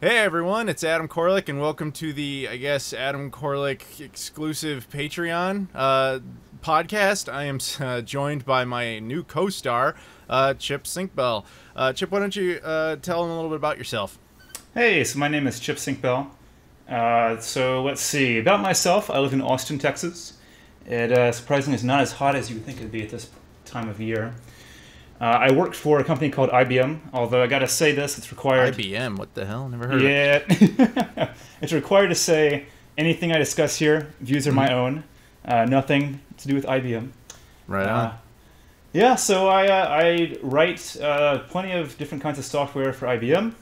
Hey everyone, it's Adam Koralik, and welcome to the, I guess, Adam Koralik exclusive Patreon podcast. I am joined by my new co-star, Chip Sinkbell. Chip, why don't you tell them a little bit about yourself? Hey, so my name is Chip Sinkbell. So let's see. About myself, I live in Austin, Texas. It surprisingly is not as hot as you would think it would be at this time of year. I work for a company called IBM, although I gotta say this, it's required... IBM? What the hell? Never heard of it. Yeah. It's required to say anything I discuss here, views are my own. Nothing to do with IBM. Right on. Yeah, so I write plenty of different kinds of software for IBM.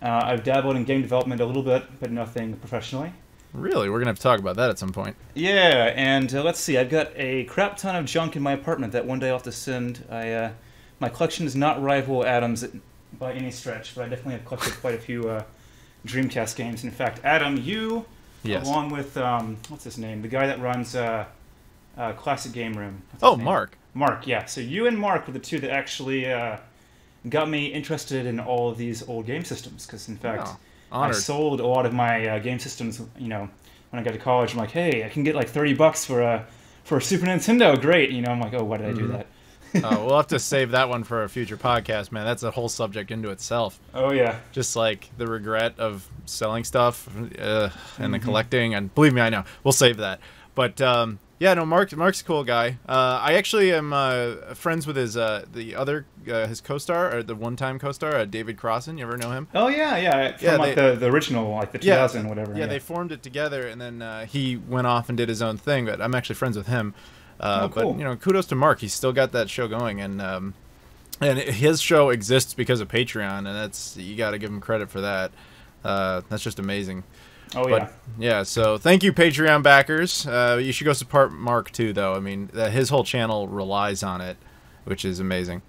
I've dabbled in game development a little bit, but nothing professionally. Really? We're going to have to talk about that at some point. Yeah, and let's see, I've got a crap ton of junk in my apartment that one day I'll have to send. My collection does not rival Adam's by any stretch, but I definitely have collected quite a few Dreamcast games. In fact, Adam, you, along with, what's his name, the guy that runs Classic Game Room. Oh, Mark. Mark, yeah. So you and Mark were the two that actually got me interested in all of these old game systems, because in fact, I sold a lot of my game systems, you know, when I got to college. I'm like, hey, I can get like $30 for a Super Nintendo, great. You know, I'm like, oh, why did I do that? We'll have to save that one for a future podcast, man. That's a whole subject into itself. Oh, yeah. Just like the regret of selling stuff and the collecting. And believe me, I know. We'll save that. But, yeah, no, Mark's a cool guy. I actually am friends with his his co-star, or the one-time co-star, David Crossan. You ever know him? Oh, yeah. From like the original, like the 2000 whatever. Yeah, they formed it together, and then he went off and did his own thing. But I'm actually friends with him. Cool. But you know, kudos to Mark. He's still got that show going, and his show exists because of Patreon, and that's, you got to give him credit for that. That's just amazing. Oh but, yeah. So thank you, Patreon backers. You should go support Mark too, though. I mean, his whole channel relies on it, which is amazing.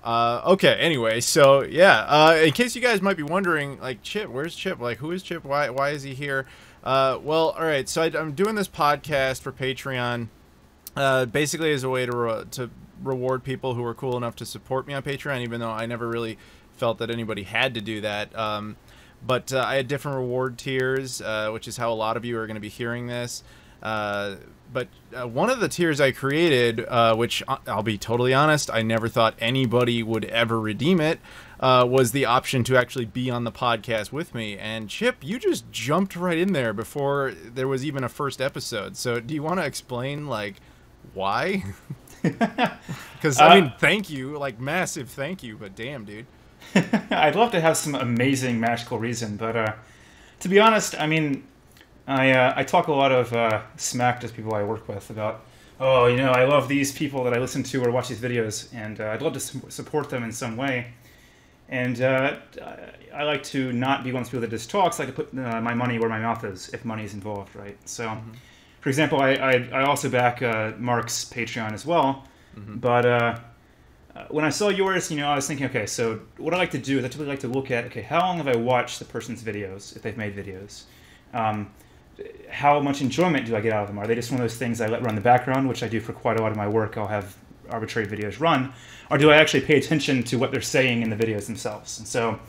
Okay. Anyway, so yeah. In case you guys might be wondering, like, Chip, where's Chip? Like, who is Chip? Why is he here? Well, all right. So I'm doing this podcast for Patreon. Basically as a way to reward people who were cool enough to support me on Patreon, even though I never really felt that anybody had to do that. But I had different reward tiers, which is how a lot of you are going to be hearing this. But one of the tiers I created, which I'll be totally honest, I never thought anybody would ever redeem it, was the option to actually be on the podcast with me. And Chip, you just jumped right in there before there was even a first episode. So do you want to explain, like, why? Because, I mean, thank you, like, massive thank you, but damn, dude. I'd love to have some amazing magical reason, but to be honest, I mean, I talk a lot of smack to people I work with about, oh, you know, I love these people that I listen to or watch these videos, and I'd love to support them in some way. And I like to not be one of those people that just talks. I like to put my money where my mouth is, if money is involved, right? So, for example, I also back Mark's Patreon as well, but when I saw yours, you know, I was thinking, okay, so what I like to do is I typically like to look at, okay, how long have I watched the person's videos, if they've made videos? How much enjoyment do I get out of them? Are they just one of those things I let run in the background, which I do for quite a lot of my work? I'll have arbitrary videos run. Or do I actually pay attention to what they're saying in the videos themselves? And so,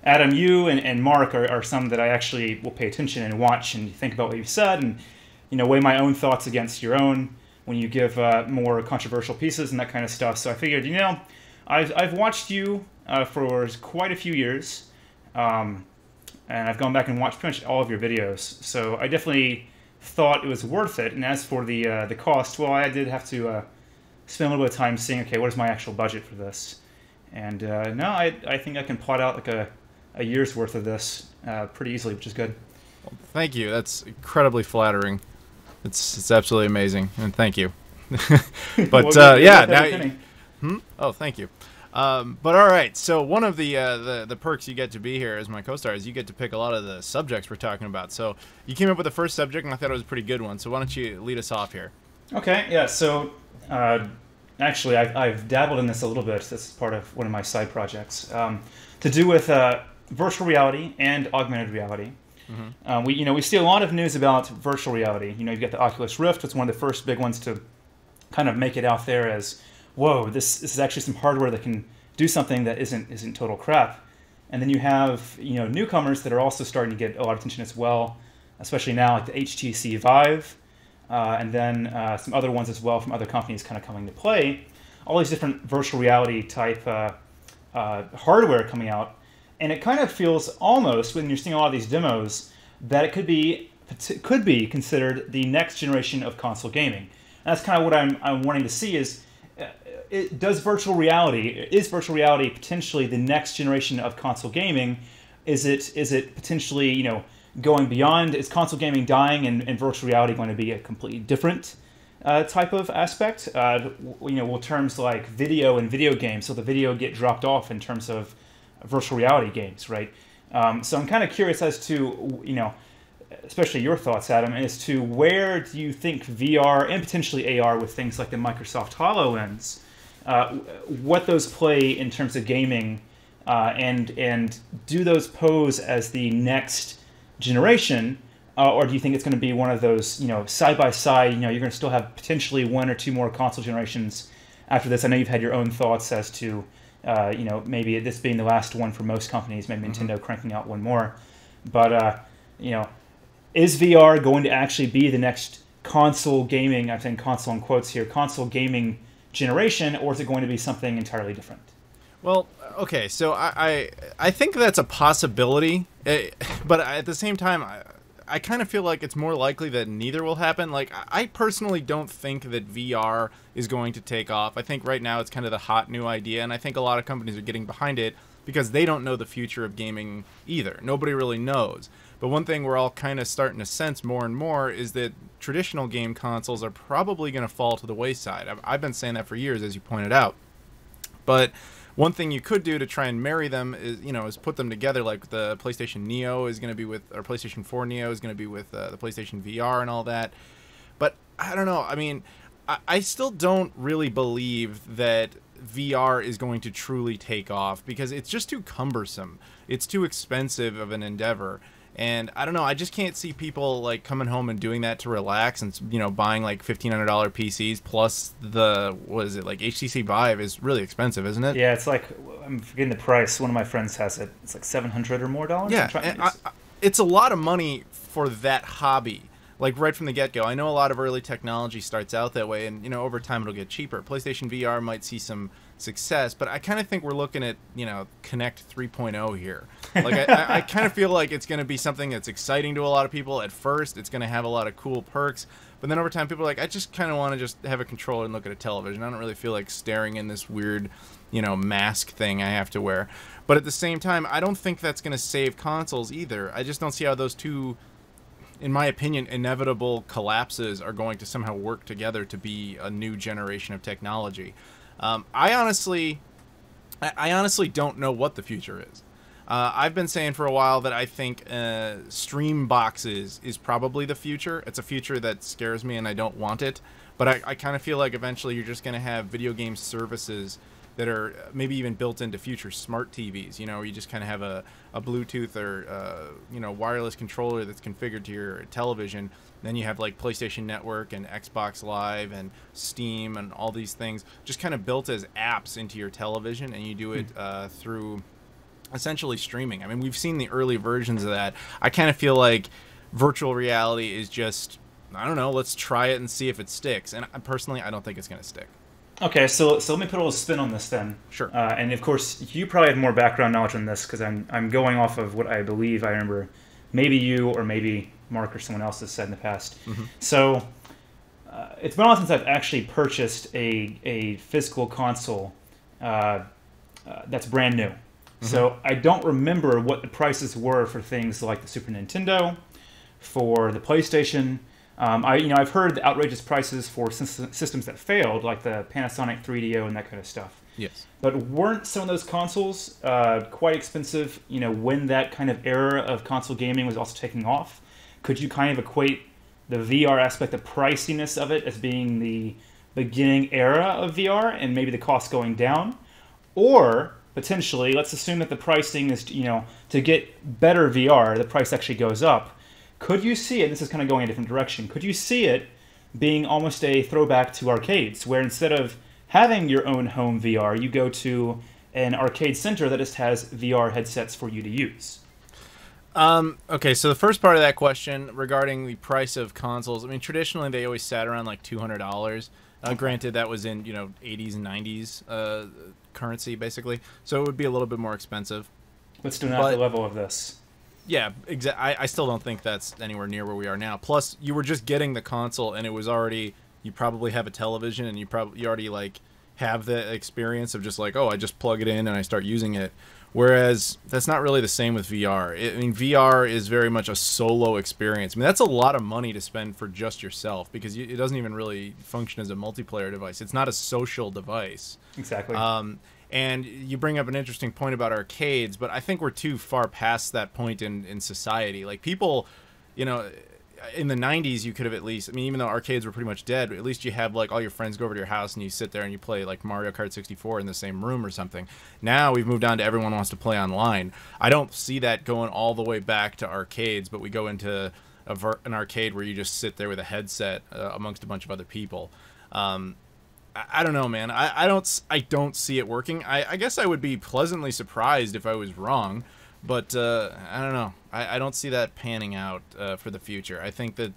Adam, you and Mark are some that I actually will pay attention and watch and think about what you've said and, you know, weigh my own thoughts against your own when you give more controversial pieces and that kind of stuff. So I figured, you know, I've watched you for quite a few years, and I've gone back and watched pretty much all of your videos. So I definitely thought it was worth it. And as for the cost, well, I did have to spend a little bit of time seeing, okay, what is my actual budget for this? And no, I think I can plot out like a year's worth of this pretty easily, which is good. Well, thank you. That's incredibly flattering. It's absolutely amazing, and thank you. But well, yeah, now. Oh, thank you. But all right, so one of the perks you get to be here as my co-star is you get to pick a lot of the subjects we're talking about. So you came up with the first subject, and I thought it was a pretty good one. So why don't you lead us off here? Okay, yeah. So actually, I've dabbled in this a little bit. This is part of one of my side projects to do with virtual reality and augmented reality. We see a lot of news about virtual reality. You know, you've got the Oculus Rift. It's one of the first big ones to kind of make it out there as, whoa, this is actually some hardware that can do something that isn't total crap. and then you have newcomers that are also starting to get a lot of attention as well, especially now, like the HTC Vive, and then some other ones as well from other companies kind of coming to play. All these different virtual reality type hardware coming out, and it kind of feels almost, when you're seeing a lot of these demos, that it could be considered the next generation of console gaming. And that's kind of what I'm wanting to see is, is virtual reality potentially the next generation of console gaming? Is it potentially, going beyond? Is console gaming dying and virtual reality going to be a completely different type of aspect? Will terms like video and video games, so the video get dropped off in terms of virtual reality games, right? So I'm kind of curious as to, especially your thoughts, Adam, as to where do you think VR and potentially AR with things like the Microsoft HoloLens, what those play in terms of gaming, and do those pose as the next generation, or do you think it's going to be one of those, side by side, you're going to still have potentially one or two more console generations after this? I know you've had your own thoughts as to, maybe this being the last one for most companies, maybe Nintendo cranking out one more, but, is VR going to actually be the next console gaming, I'm saying console in quotes here, console gaming generation, or is it going to be something entirely different? Well, okay, so I think that's a possibility, but at the same time, I kind of feel like it's more likely that neither will happen. Like, I personally don't think that VR is going to take off. I think right now it's kind of the hot new idea, and I think a lot of companies are getting behind it because they don't know the future of gaming either. Nobody really knows. But one thing we're all kind of starting to sense more and more is that traditional game consoles are probably going to fall to the wayside. I've been saying that for years, as you pointed out. But one thing you could do to try and marry them is put them together, like the PlayStation Neo is going to be with, or PlayStation 4 Neo is going to be with the PlayStation VR and all that. But I don't know. I mean, I still don't really believe that VR is going to truly take off because it's just too cumbersome. It's too expensive of an endeavor. And I don't know, I just can't see people like coming home and doing that to relax and, buying like $1,500 PCs plus the, what is it, like HTC Vive is really expensive, isn't it? Yeah, it's like, I'm forgetting the price. One of my friends has it. It's like $700 or more dollars. Yeah, it's a lot of money for that hobby. Like right from the get-go. I know a lot of early technology starts out that way, and over time it'll get cheaper. PlayStation VR might see some success, but I kind of think we're looking at Connect 3.0 here. Like I kind of feel like it's going to be something that's exciting to a lot of people at first. It's going to have a lot of cool perks, but then over time people are like, I just kind of want to just have a controller and look at a television. I don't really feel like staring in this weird mask thing I have to wear. But at the same time, I don't think that's going to save consoles either. I just don't see how those two, in my opinion, inevitable collapses are going to somehow work together to be a new generation of technology. I honestly don't know what the future is. I've been saying for a while that I think stream boxes is probably the future. It's a future that scares me and I don't want it. But I kind of feel like eventually you're just going to have video game services that are maybe even built into future smart TVs, where you just kind of have a Bluetooth or, wireless controller that's configured to your television. Then you have like PlayStation Network and Xbox Live and Steam and all these things just kind of built as apps into your television, and you do it through essentially streaming. I mean, we've seen the early versions of that. I kind of feel like virtual reality is just, I don't know, let's try it and see if it sticks. And personally, I don't think it's going to stick. Okay, so let me put a little spin on this then. Sure. And of course, you probably have more background knowledge on this because I'm going off of what I believe I remember. Maybe you or maybe Mark or someone else has said in the past. Mm-hmm. So it's been a while since I've actually purchased a physical console that's brand new. Mm-hmm. So I don't remember what the prices were for things like the Super Nintendo, for the PlayStation. I've heard the outrageous prices for systems that failed, like the Panasonic 3DO and that kind of stuff. Yes. But weren't some of those consoles quite expensive, when that kind of era of console gaming was also taking off? Could you kind of equate the VR aspect, the priciness of it, as being the beginning era of VR and maybe the cost going down? Or, potentially, let's assume that the pricing is, to get better VR, the price actually goes up. Could you see it, this is kind of going a different direction, could you see it being almost a throwback to arcades, where instead of having your own home VR, you go to an arcade center that just has VR headsets for you to use. Okay, so the first part of that question regarding the price of consoles, I mean, traditionally they always sat around like $200. Granted, that was in, 80s and 90s currency, basically. So it would be a little bit more expensive. But still not the level of this. Yeah, I still don't think that's anywhere near where we are now. Plus, you were just getting the console, and it was already, you probably have a television, and you already, like, have the experience of just like, oh, I just plug it in and I start using it. Whereas that's not really the same with VR. VR is very much a solo experience. I mean, that's a lot of money to spend for just yourself, because it doesn't even really function as a multiplayer device. It's not a social device. Exactly. And you bring up an interesting point about arcades, but I think we're too far past that point in society. Like, people, in the 90s, you could have at least, I mean, even though arcades were pretty much dead, at least you have, like, all your friends go over to your house and you sit there and you play, like, Mario Kart 64 in the same room or something. Now we've moved on to everyone wants to play online. I don't see that going all the way back to arcades, but we go into an arcade where you just sit there with a headset amongst a bunch of other people. I don't know, man. I don't see it working. I guess I would be pleasantly surprised if I was wrong, but I don't know. I don't see that panning out for the future. I think that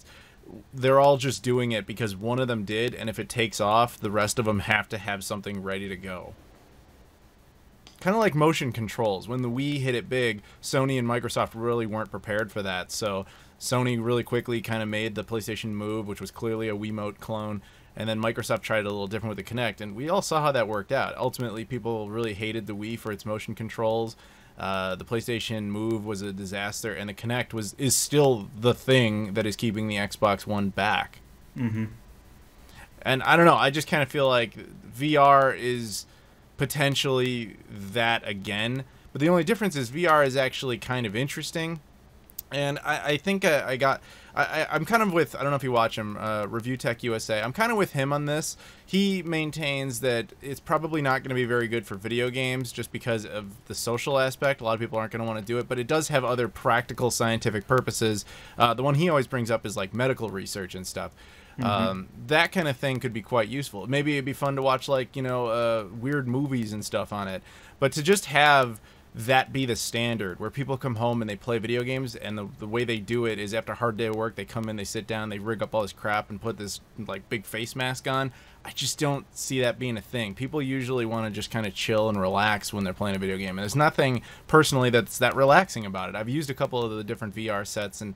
they're all just doing it because one of them did, and if it takes off, the rest of them have to have something ready to go. Kind of like motion controls. When the Wii hit it big, Sony and Microsoft really weren't prepared for that, so Sony really quickly kind of made the PlayStation Move, which was clearly a Wiimote clone. And then Microsoft tried it a little different with the Kinect, and we all saw how that worked out. Ultimately, people really hated the Wii for its motion controls. The PlayStation Move was a disaster, and the Kinect is still the thing that is keeping the Xbox One back. Mm-hmm. And I don't know, I just kind of feel like VR is potentially that again. But the only difference is VR is actually kind of interesting. And I think I'm kind of with, I don't know if you watch him, Review Tech USA. I'm kind of with him on this. He maintains that it's probably not going to be very good for video games just because of the social aspect. A lot of people aren't going to want to do it, but it does have other practical scientific purposes. The one he always brings up is like medical research and stuff. Mm-hmm. That kind of thing could be quite useful. Maybe it'd be fun to watch, like, weird movies and stuff on it. But to just have that be the standard, where people come home and they play video games, and the way they do it is after a hard day of work, they come in, they sit down, they rig up all this crap and put this, like, big face mask on. I just don't see that being a thing. People usually want to just kind of chill and relax when they're playing a video game, and there's nothing, personally, that's that relaxing about it. I've used a couple of the different VR sets, and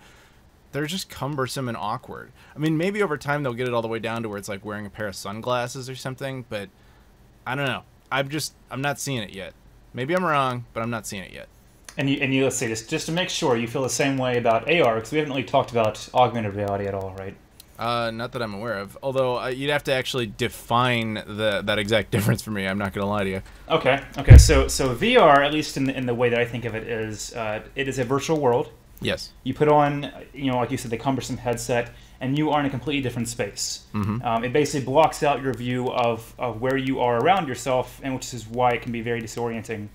they're just cumbersome and awkward. I mean, maybe over time they'll get it all the way down to where it's like wearing a pair of sunglasses or something, but I don't know. I'm not seeing it yet. Maybe I'm wrong, but I'm not seeing it yet. And you let's say, just to make sure you feel the same way about AR, because we haven't really talked about augmented reality at all, right? Not that I'm aware of. Although you'd have to actually define that exact difference for me. I'm not going to lie to you. Okay. So VR, at least in the way that I think of it is a virtual world. Yes. You put on, like you said, the cumbersome headset, and you are in a completely different space. Mm-hmm. It basically blocks out your view of where you are around yourself, and which is why it can be very disorienting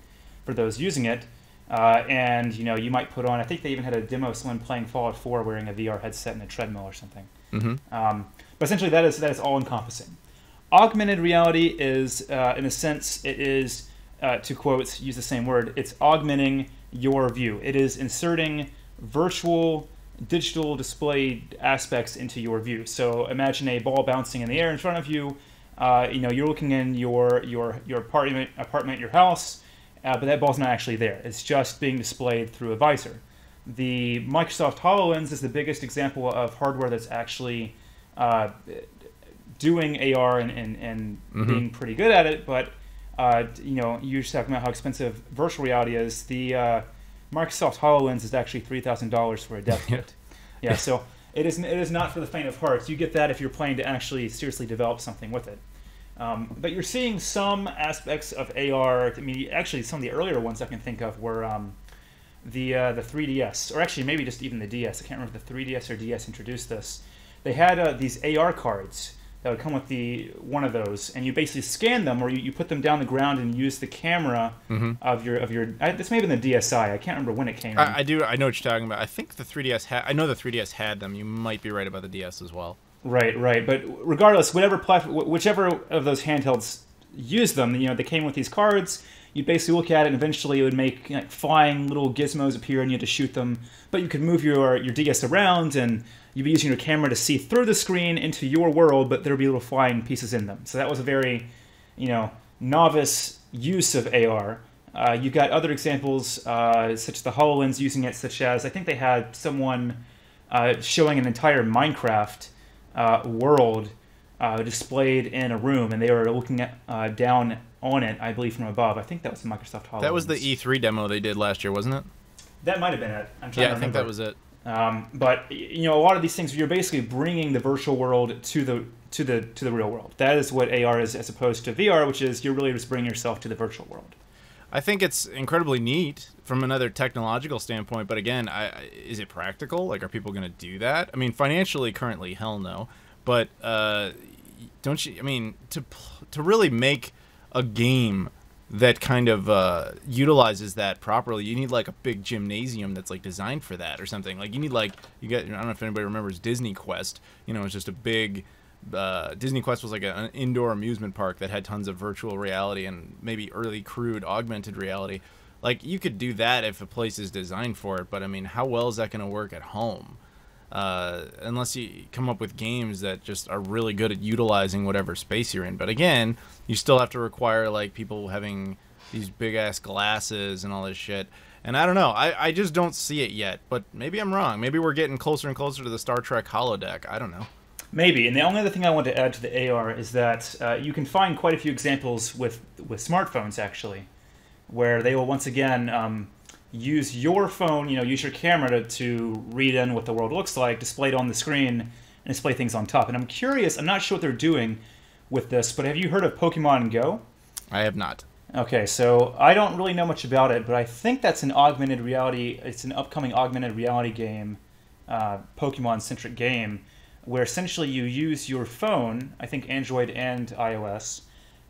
for those using it. And you might put on, I think they even had a demo of someone playing Fallout 4 wearing a VR headset and a treadmill or something. Mm-hmm. But essentially that is all encompassing. Augmented reality is, in a sense, it is, to quote, use the same word, it's augmenting your view. It is inserting virtual digital displayed aspects into your view. So imagine a ball bouncing in the air in front of you. You're looking in your apartment, your house, but that ball's not actually there. It's just being displayed through a visor. The Microsoft HoloLens is the biggest example of hardware that's actually doing AR and mm-hmm. being pretty good at it. But you're just talking about how expensive virtual reality is. The Microsoft HoloLens is actually $3,000 for a dev kit. Yeah, so it is not for the faint of heart. You get that if you're planning to actually seriously develop something with it. But you're seeing some aspects of AR. I mean, actually, some of the earlier ones I can think of were the 3DS, or actually maybe just even the DS. I can't remember if the 3DS or DS introduced this. They had these AR cards that would come with one of those, and you basically scan them, or you put them down the ground and use the camera mm-hmm. of your. This may have been the DSi. I can't remember when it came. I know what you're talking about. I think the 3DS had. I know the 3DS had them. You might be right about the DS as well. Right. But regardless, whichever of those handhelds used them, they came with these cards. you'd basically look at it, and eventually it would make like, flying little gizmos appear, and you had to shoot them. But you could move your DS around, and you'd be using your camera to see through the screen into your world, but there would be little flying pieces in them. So that was a very, novice use of AR. You've got other examples, such as the HoloLens using it, such as I think they had someone showing an entire Minecraft world displayed in a room, and they were looking at, down on it, I believe, from above. I think that was the Microsoft HoloLens. That was the E3 demo they did last year, wasn't it? That might have been it. I'm trying to remember. I think that was it. But a lot of these things, you're basically bringing the virtual world to the real world. That is what AR is, as opposed to VR, which is you're really just bringing yourself to the virtual world. I think it's incredibly neat from another technological standpoint, but again, is it practical? Like, are people going to do that? I mean, financially, currently, hell no. But don't you? I mean, to really make a game that kind of utilizes that properly, you need like a big gymnasium that's like designed for that or something. Like you need I don't know if anybody remembers Disney Quest. It's just a big Disney Quest was like an indoor amusement park that had tons of virtual reality and maybe early crude augmented reality. Like you could do that if a place is designed for it, but I mean, how well is that going to work at home? Unless you come up with games that just are really good at utilizing whatever space you're in. But again, you still have to require like people having these big ass glasses and all this shit. And I don't know, I just don't see it yet. But maybe I'm wrong. Maybe we're getting closer and closer to the Star Trek holodeck. I don't know. Maybe. And the only other thing I want to add to the AR is that you can find quite a few examples with smartphones actually, where they will once again use your phone, use your camera to read in what the world looks like, display it on the screen, and display things on top. And I'm curious, I'm not sure what they're doing with this, but have you heard of Pokemon Go? I have not. Okay, so I don't really know much about it, but I think that's an augmented reality, it's an upcoming augmented reality game, Pokemon-centric game, where essentially you use your phone, I think Android and iOS,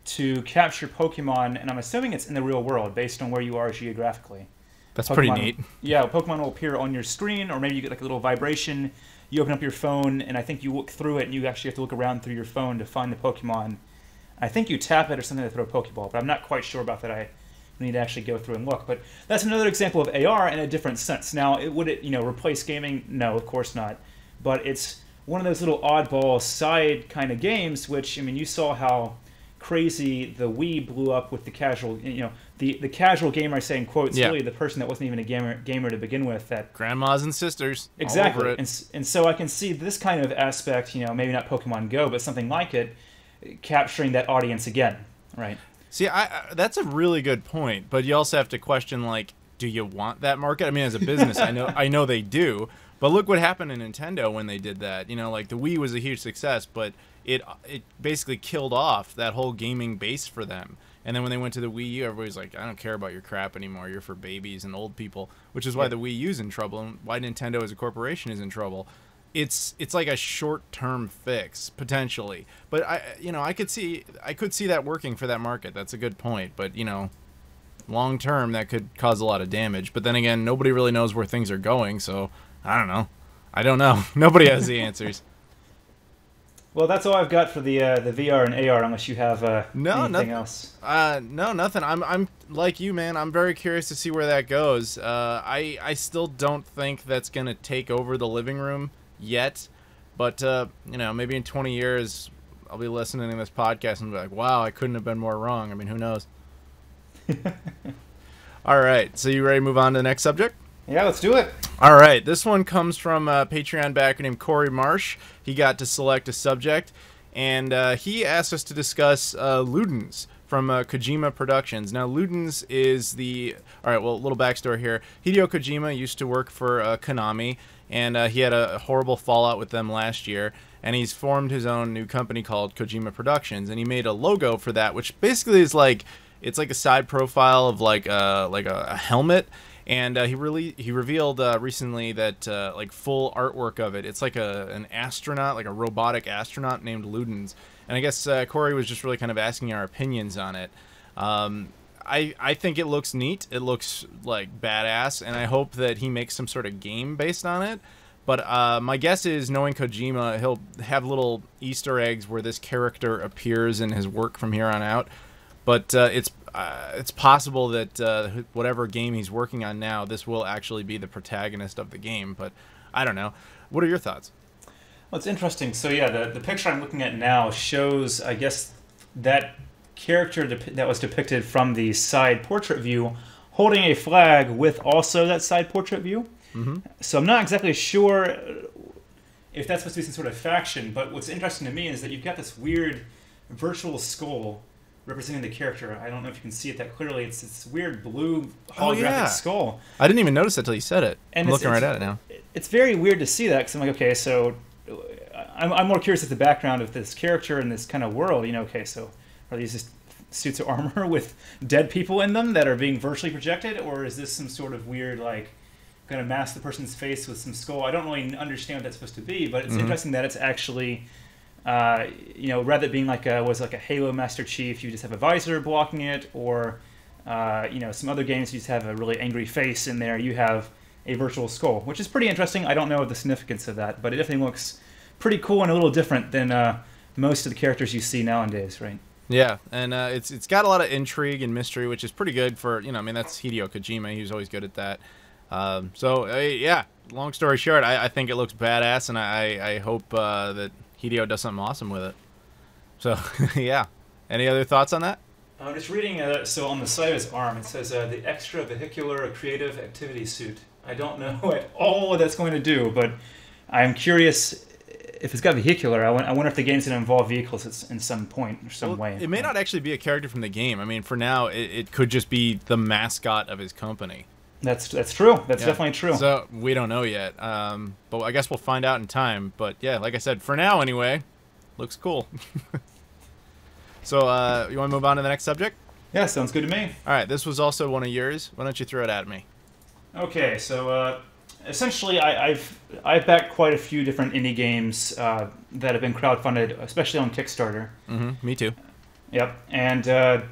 to capture Pokemon, and I'm assuming it's in the real world, based on where you are geographically. That's pretty neat. Yeah, Pokemon will appear on your screen, or maybe you get like a little vibration. You open up your phone, and I think you look through it, and you actually have to look around through your phone to find the Pokemon. I think you tap it or something to throw a Pokeball, but I'm not quite sure about that. I need to actually go through and look. But that's another example of AR in a different sense. Now, would it replace gaming? No, of course not. But it's one of those little oddball side kind of games, which, I mean, you saw how crazy the Wii blew up with the casual, the casual gamer, I say in quotes, really the person that wasn't even a gamer to begin with. That grandmas and sisters, exactly. All over it. And so I can see this kind of aspect, maybe not Pokemon Go, but something like it, capturing that audience again, right? See, that's a really good point, but you also have to question, like, do you want that market? I mean, as a business, I know they do, but look what happened to Nintendo when they did that. Like the Wii was a huge success, but it basically killed off that whole gaming base for them. And then when they went to the Wii U, everybody's like, I don't care about your crap anymore. You're for babies and old people, which is why the Wii U's in trouble and why Nintendo as a corporation is in trouble. It's like a short-term fix potentially, but I could see that working for that market. That's a good point, but long term that could cause a lot of damage. But then again, nobody really knows where things are going, so I don't know. Nobody has the answers. Well, that's all I've got for the VR and AR, unless you have anything else. No, nothing. I'm like you, man. I'm very curious to see where that goes. I still don't think that's gonna take over the living room yet, but maybe in 20 years I'll be listening to this podcast and be like, wow, I couldn't have been more wrong. I mean, who knows? All right, so you ready to move on to the next subject? Yeah, let's do it. All right, this one comes from a Patreon backer named Corey Marsh. He got to select a subject, and he asked us to discuss Ludens from Kojima Productions. Now, Ludens is all right, well, a little backstory here. Hideo Kojima used to work for Konami, and he had a horrible fallout with them last year, and he's formed his own new company called Kojima Productions, and he made a logo for that, which basically is it's like a side profile of like a helmet. And he revealed recently that full artwork of it. It's like an astronaut, like a robotic astronaut named Ludens. And I guess Corey was just really kind of asking our opinions on it. I think it looks neat. It looks like badass, and I hope that he makes some sort of game based on it. But my guess is, knowing Kojima, he'll have little Easter eggs where this character appears in his work from here on out. But it's possible that whatever game he's working on now, this will actually be the protagonist of the game. But I don't know. What are your thoughts? Well, it's interesting. So yeah, the picture I'm looking at now shows, I guess, that character that was depicted from the side portrait view holding a flag with also that side portrait view. Mm-hmm. So I'm not exactly sure if that's supposed to be some sort of faction, but what's interesting to me is that you've got this weird virtual skull representing the character. I don't know if you can see it that clearly. It's this weird blue holographic skull. I didn't even notice that till you said it. And I'm looking right at it now. It's very weird to see that, because I'm like, okay, so I'm more curious at the background of this character in this kind of world. Okay, so are these just suits of armor with dead people in them that are being virtually projected, or is this some sort of weird, like, going to mask the person's face with some skull? I don't really understand what that's supposed to be, but it's interesting that it's actually, rather than being like a Halo Master Chief, you just have a visor blocking it, or some other games you just have a really angry face in there. You have a virtual skull, which is pretty interesting. I don't know the significance of that, but it definitely looks pretty cool and a little different than most of the characters you see nowadays, right? Yeah, and it's got a lot of intrigue and mystery, which is pretty good for, that's Hideo Kojima. He was always good at that. Yeah, long story short, I think it looks badass, and I hope that Hideo does something awesome with it. So, yeah. Any other thoughts on that? I'm just reading, so on the side of his arm, it says the extravehicular creative activity suit. I don't know at all what that's going to do, but I'm curious if it's got vehicular. I wonder if the game's going to involve vehicles in some point or some way. It may not actually be a character from the game. I mean, for now, it could just be the mascot of his company. That's true. That's definitely true. So we don't know yet. But I guess we'll find out in time. But yeah, like I said, for now anyway, looks cool. So you want to move on to the next subject? Yeah, sounds good to me. All right, this was also one of yours. Why don't you throw it at me? Okay, so essentially, I've backed quite a few different indie games that have been crowdfunded, especially on Kickstarter. Mm-hmm. Me too. Yep, and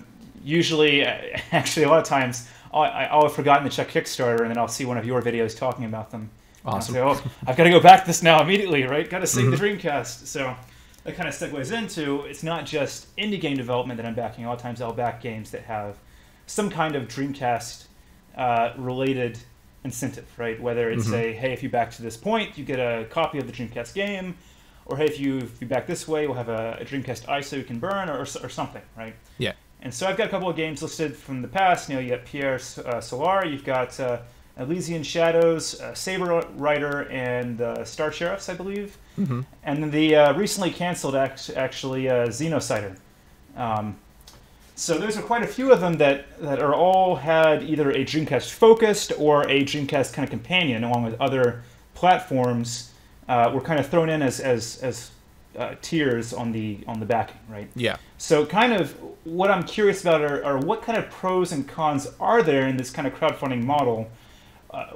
usually, actually, a lot of times, I'll have forgotten to check Kickstarter, and then I'll see one of your videos talking about them. Awesome. And I'll say, I've got to go back to this now immediately, right? Got to save the Dreamcast. So that kind of segues into, it's not just indie game development that I'm backing. A lot of times I'll back games that have some kind of Dreamcast related incentive, right? Whether it's hey, if you back to this point, you get a copy of the Dreamcast game, or hey, if you back this way, we'll have a Dreamcast ISO you can burn, or something, right? Yeah. And so I've got a couple of games listed from the past. You got Pierre Solar, you've got Elysian Shadows, Saber Rider, and Star Sheriffs, I believe. Mm-hmm. And then the recently canceled, actually, Xenocider. So there's quite a few of them that are all had either a Dreamcast focused or a Dreamcast kind of companion, along with other platforms, were kind of thrown in as tiers on the backing, right? Yeah. So kind of what I'm curious about are what kind of pros and cons are there in this kind of crowdfunding model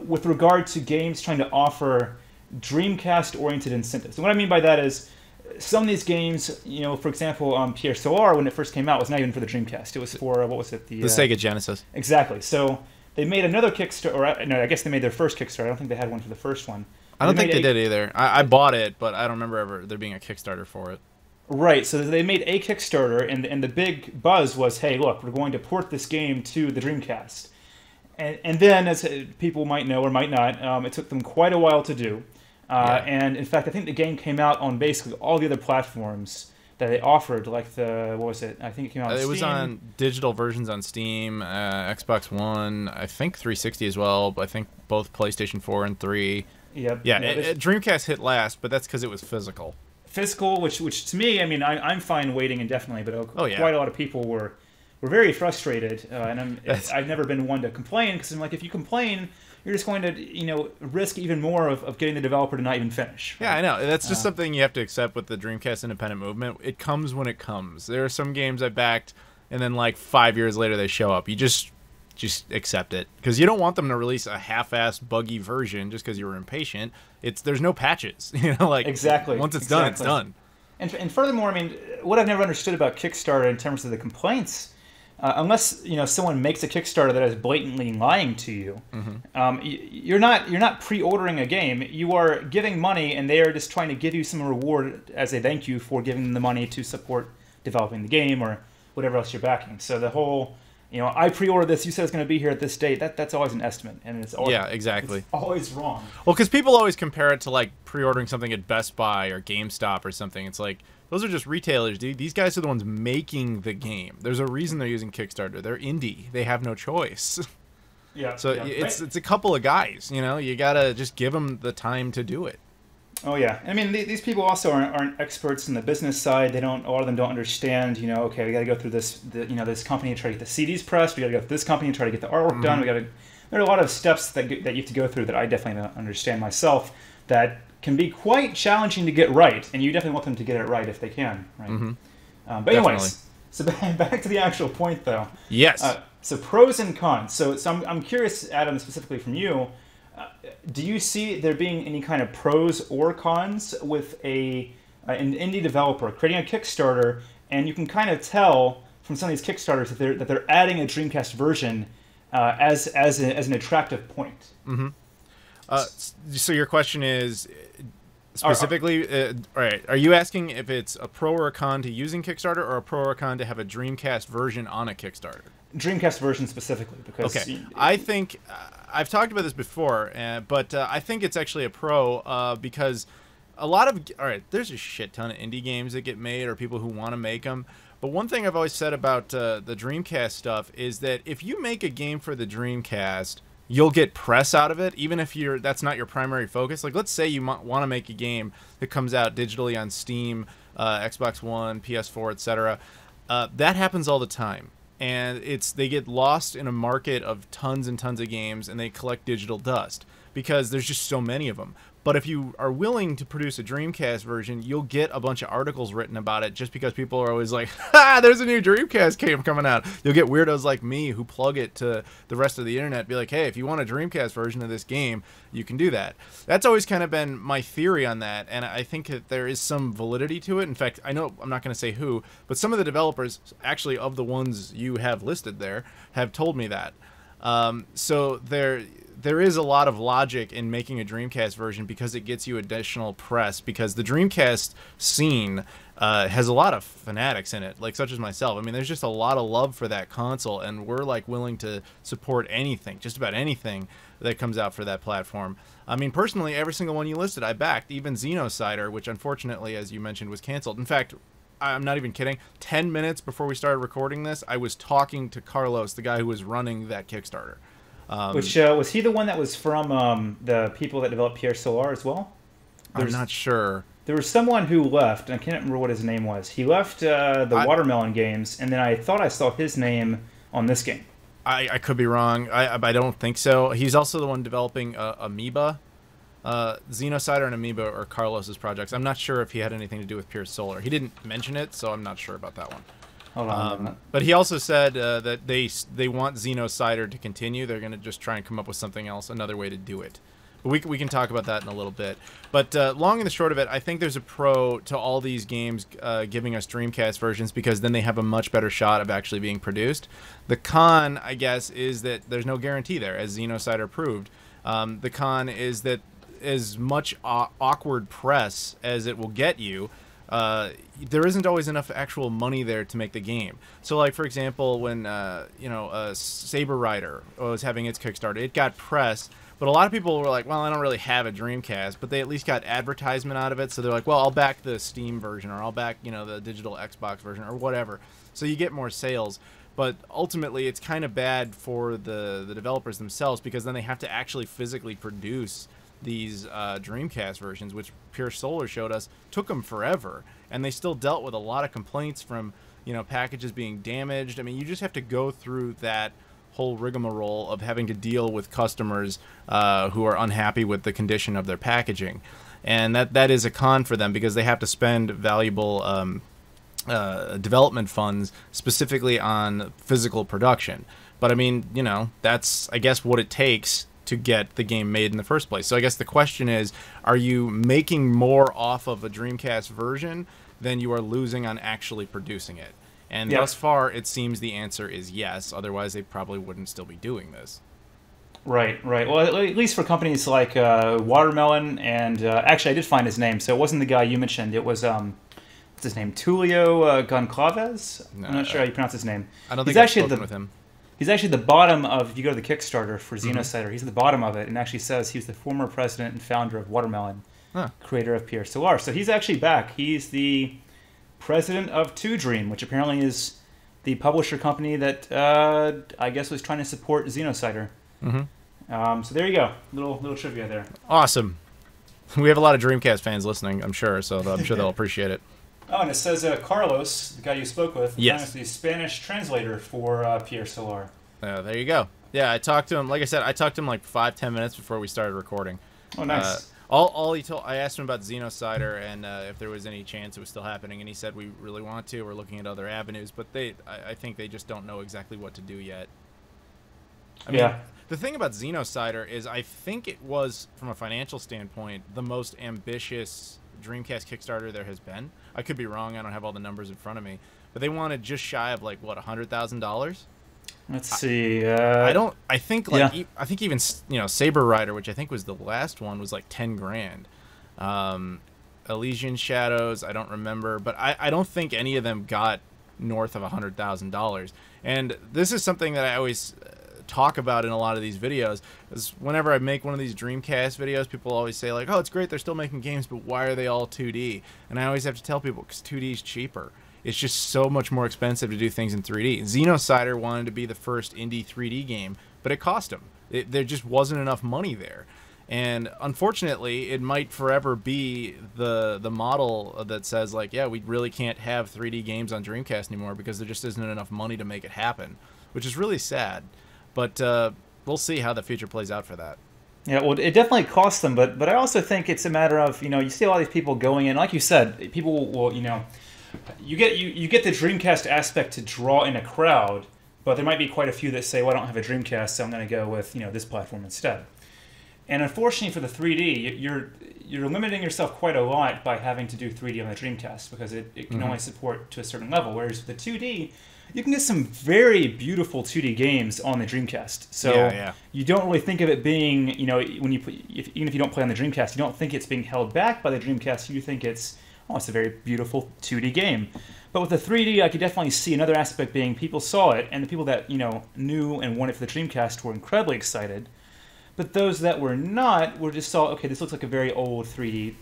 with regard to games trying to offer Dreamcast-oriented incentives. And what I mean by that is some of these games, for example, Pierre Solar, when it first came out, was not even for the Dreamcast. It was for, what was it? The Sega Genesis. Exactly. So they made another Kickstarter, or no, I guess they made their first Kickstarter. I don't think they had one for the first one. I don't think they did either. I bought it, but I don't remember ever there being a Kickstarter for it. Right, so they made a Kickstarter, and the big buzz was, hey, look, we're going to port this game to the Dreamcast. And then, as people might know or might not, it took them quite a while to do. And in fact, I think the game came out on basically all the other platforms that they offered, like what was it? I think it came out on Steam. It was on digital versions on Steam, Xbox One, I think 360 as well, but I think both PlayStation 4 and 3. Yep. Yeah, Dreamcast hit last, but that's because it was physical. Physical, which to me, I mean, I'm fine waiting indefinitely, but quite a lot of people were very frustrated, and I've never been one to complain, because I'm like, if you complain, you're just going to, risk even more of getting the developer to not even finish. Right? Yeah, I know. That's just something you have to accept with the Dreamcast independent movement. It comes when it comes. There are some games I backed, and then like 5 years later they show up. You just accept it, because you don't want them to release a half-assed buggy version just because you were impatient. There's no patches, exactly. Once it's done, it's done. And furthermore, I mean, what I've never understood about Kickstarter in terms of the complaints, unless someone makes a Kickstarter that is blatantly lying to you, you're not pre-ordering a game. You are giving money, and they are just trying to give you some reward as a thank you for giving them the money to support developing the game or whatever else you're backing. So the whole I pre-ordered this. You said it's going to be here at this date. That's always an estimate, and it's always, yeah, exactly. It's always wrong. Well, because people always compare it to like pre-ordering something at Best Buy or GameStop or something. It's like those are just retailers, dude. These guys are the ones making the game. There's a reason they're using Kickstarter. They're indie. They have no choice. Yeah. So it's a couple of guys. You gotta just give them the time to do it. Oh yeah, I mean these people also aren't experts in the business side. A lot of them don't understand. Okay, we got to go through this company to try to get the CDs pressed. We got to go through this company to try to get the artwork done. There are a lot of steps that you have to go through that I definitely don't understand myself. That can be quite challenging to get right, and you definitely want them to get it right if they can. Right. But anyways, so back to the actual point though. Yes. So pros and cons. So I'm curious, Adam, specifically from you. Do you see there being any kind of pros or cons with an indie developer creating a Kickstarter, and you can kind of tell from some of these Kickstarters that they're adding a Dreamcast version as an attractive point? So your question is specifically, all right? Are you asking if it's a pro or a con to using Kickstarter, or a pro or a con to have a Dreamcast version on a Kickstarter? Dreamcast version specifically, because I think I've talked about this before, but I think it's actually a pro because a lot of there's a shit ton of indie games that get made or people who want to make them. But one thing I've always said about the Dreamcast stuff is that if you make a game for the Dreamcast, you'll get press out of it, even if that's not your primary focus. Like, let's say you want to make a game that comes out digitally on Steam, Xbox One, PS4, etc. That happens all the time. And they get lost in a market of tons and tons of games, and they collect digital dust because there's just so many of them. But if you are willing to produce a Dreamcast version, you'll get a bunch of articles written about it just because people are always like, ha, there's a new Dreamcast game coming out. You'll get weirdos like me who plug it to the rest of the internet, be like, hey, if you want a Dreamcast version of this game, you can do that. That's always kind of been my theory on that, and I think that there is some validity to it. In fact, I know I'm not going to say who, but some of the developers, actually of the ones you have listed there, have told me that. So there is a lot of logic in making a Dreamcast version because it gets you additional press, because the Dreamcast scene has a lot of fanatics in it, like such as myself. I mean, there's just a lot of love for that console, and we're like willing to support anything, just about anything that comes out for that platform. I mean, personally, every single one you listed, I backed, even Xenocider, which unfortunately, as you mentioned, was canceled. In fact, I'm not even kidding. 10 minutes before we started recording this, I was talking to Carlos, the guy who was running that Kickstarter. Which was he the one that was from the people that developed Pierre Solar as well? I'm not sure. There was someone who left, and I can't remember what his name was. He left the Watermelon games, and then I thought I saw his name on this game. I could be wrong. I don't think so. He's also the one developing Amoeba. Xenocider and Amoeba are Carlos's projects. I'm not sure if he had anything to do with Pierce Solar. He didn't mention it, so I'm not sure about that one. Hold on. But he also said that they want Xenocider to continue. They're going to just try and come up with something else, another way to do it. But we can talk about that in a little bit. But long and the short of it, I think there's a pro to all these games giving us Dreamcast versions, because then they have a much better shot of actually being produced. The con, I guess, is that there's no guarantee there, as Xenocider proved. The con is that as much awkward press as it will get you, there isn't always enough actual money there to make the game. So, like, for example, when Saber Rider was having its Kickstarter, it got press, but a lot of people were like, well, I don't really have a Dreamcast, but they at least got advertisement out of it, so they're like, well, I'll back the Steam version, or I'll back, the digital Xbox version, or whatever. So you get more sales. But ultimately, it's kind of bad for the developers themselves, because then they have to actually physically produce these Dreamcast versions, which Pure Solar showed us took them forever, and they still dealt with a lot of complaints from packages being damaged. I mean, you just have to go through that whole rigmarole of having to deal with customers who are unhappy with the condition of their packaging, and that is a con for them, because they have to spend valuable development funds specifically on physical production. But I mean, that's, I guess, what it takes to get the game made in the first place. So I guess the question is, are you making more off of a Dreamcast version than you are losing on actually producing it? And thus far, it seems the answer is yes. Otherwise, they probably wouldn't still be doing this. Right. Well, at least for companies like Watermelon, and actually, I did find his name. So it wasn't the guy you mentioned. It was what's his name? Tulio Goncalves. No, I'm not sure how you pronounce his name. I don't think I've spoken with him. He's actually the bottom of, if you go to the Kickstarter for Xenocider, he's at the bottom of it and actually says he's the former president and founder of Watermelon, creator of Pierre Solar. So he's actually back. He's the president of 2Dream, which apparently is the publisher company that I guess was trying to support Xenocider. So there you go. Little trivia there. Awesome. We have a lot of Dreamcast fans listening, I'm sure, so I'm sure they'll appreciate it. Oh, and it says Carlos, the guy you spoke with, yes, is the Spanish translator for Pierre Solar. There you go. Yeah, I talked to him. Like I said, I talked to him like 5-10 minutes before we started recording. Oh, nice. All he told, I asked him about Xenocider and if there was any chance it was still happening, and he said we really want to. We're looking at other avenues, but I think they just don't know exactly what to do yet. I mean, the thing about Xenocider is I think it was, from a financial standpoint, the most ambitious Dreamcast Kickstarter there has been. I could be wrong. I don't have all the numbers in front of me, but they wanted just shy of like what, $100,000. Let's see. I think like I think even Saber Rider, which I think was the last one, was like 10 grand. Elysian Shadows, I don't remember, but I don't think any of them got north of $100,000. And this is something that I always talk about in a lot of these videos, is whenever I make one of these Dreamcast videos, people always say like, oh, it's great, they're still making games, but why are they all 2D? And I always have to tell people, because 2D is cheaper. It's just so much more expensive to do things in 3D. Xenocider wanted to be the first indie 3D game, but it cost them. There just wasn't enough money there. And unfortunately, it might forever be the model that says like, yeah, we really can't have 3D games on Dreamcast anymore because there just isn't enough money to make it happen, which is really sad. But we'll see how the future plays out for that. Yeah, well, it definitely costs them, but I also think it's a matter of, you see a lot of these people going in, like you said, people will, you get the Dreamcast aspect to draw in a crowd, but there might be quite a few that say, well, I don't have a Dreamcast, so I'm going to go with, this platform instead. And unfortunately for the 3D, you're limiting yourself quite a lot by having to do 3D on the Dreamcast, because it can only support to a certain level, whereas with the 2D, you can get some very beautiful 2D games on the Dreamcast. So you don't really think of it being, when you even if you don't play on the Dreamcast, you don't think it's being held back by the Dreamcast. You think it's a very beautiful 2D game. But with the 3D, I could definitely see another aspect being people saw it, and the people that knew and wanted for the Dreamcast were incredibly excited. But those that were not were just saw, okay, this looks like a very old 3D